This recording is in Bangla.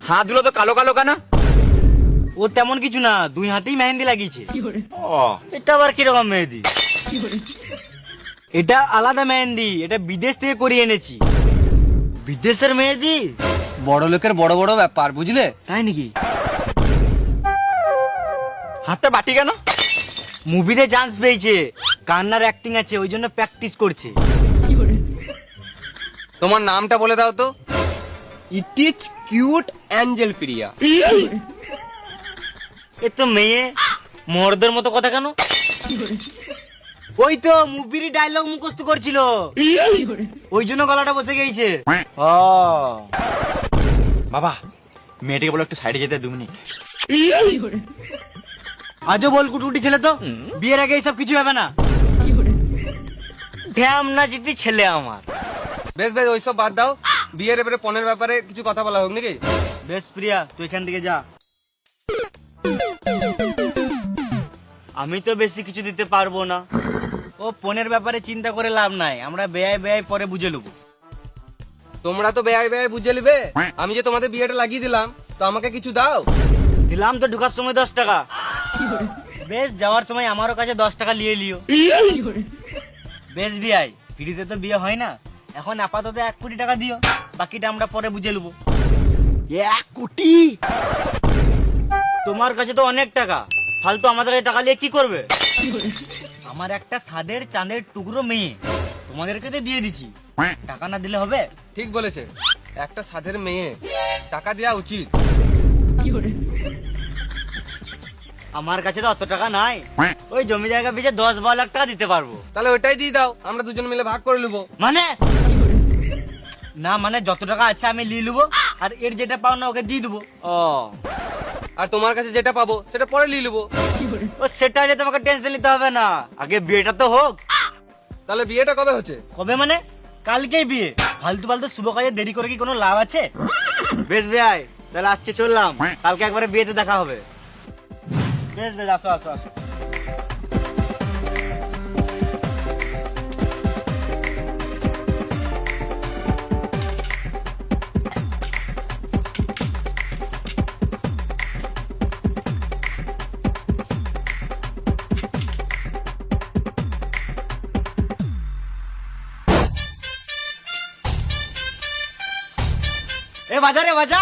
হাতগুলো তো কালো কালো কেন? ও তেমন কিছু না, দুই হাতেই মেহেন্দি লাগিয়েছে। ও এটা আবার কিরকম মেহেন্দি? এটা আলাদা মেহেন্দি, এটা বিদেশ থেকে করিয়ে এনেছি। বিদেশের মেহেন্দি? বড় লোকের বড় বড় ব্যাপার, বুঝলে? তাই নাকি? হাতটা বাটি কেন? মুভিতে চান্স পেয়েছে, কান্নার অ্যাক্টিং আছে, ওই জন্য প্র্যাকটিস করছে। তোমার নামটা বলে দাও তো। ইট ইজ কিউট অ্যাঞ্জেল প্রিয়া। এ তো মেয়ে, মর্দের মতো কথা কেন? ওই তো মুভির ডায়লগ মুখস্থ করছিল, ওই জন্য গলাটা বসে গেছে। ও বাবা, মেয়েটাকে বলো একটু সাইডে যেতে 2 মিনিট। আজও বল কুটুটি ছেলে তো, বিয়ের আগে সব কিছু হবে না। ঢ্যাম না জিতি ছেলে আমার। বেশ বেশ, ওইসব বাদ দাও, বিয়ের এবারে পনের ব্যাপারে কিছু কথা বলা হোক নাকি? বেশ প্রিয়া, তুই এখান থেকে যা। আমি তো বেশি কিছু দিতে পারবো না। ও পনের ব্যাপারে চিন্তা করে লাভ নাই, আমরা বেয়াই বেয়াই পরে বুঝে নেবো। তোমরা তো বেয়াই বেয়াই বুঝে নিবে, আমি যে তোমাদের বিয়েটা লাগিয়ে দিলাম, তো আমাকে কিছু দাও। দিলাম তো ঢুকার সময় 10 টাকা। বেশ, যাওয়ার সময় আমারও কাছে 10 টাকা নিয়ে লিও। বেশ বিয়াই, ফ্রিতে তো বিয়ে হয় না, এখন আপাতত 1 কোটি টাকা দিও, বাকিটা আমরা পরে বুঝে নেবো। 1 কোটি? তোমার কাছে তো অনেক টাকা, ফালতু আমাদের কাছে টাকা নিয়ে কি করবে? আমার একটা সাদের চাঁদের টুকরো মেয়ে, তোমাদেরকে তো দিয়ে দিচ্ছি, টাকা না দিলে হবে? ঠিক বলেছে, একটা সাধের মেয়ে, টাকা দেওয়া উচিত। আমার কাছে তো অত টাকা নাই, ওই জমি জায়গা বেচে 10-12 লাখ টাকা দিতে পারবো। তাহলে ওইটাই দিয়ে দাও, আমরা দুজন মিলে ভাগ করে নেবো। মানে না, মানে যত টাকা আছে আমি নিয়ে নেবো, আর এর যেটা পাও না ওকে দিয়ে দেবো। ও আর তোমার কাছে যেটা পাবো সেটা পরে নিয়ে নেবো। ও সেটা নিয়ে তোমাকে টেনশন নিতে হবে না, আগে বিয়েটা তো হোক। তাহলে বিয়েটা কবে হচ্ছে? কবে মানে? কালকেই বিয়ে, ফালতু ফালতু শুভ কাজে দেরি করে কি কোনো লাভ আছে? বেশ ভাই, তাহলে আজকে চললাম, কালকে একবারে বিয়েতে দেখা হবে। বেশ বেশ, আসো আসো আসো। এ বাজা রে বাজা।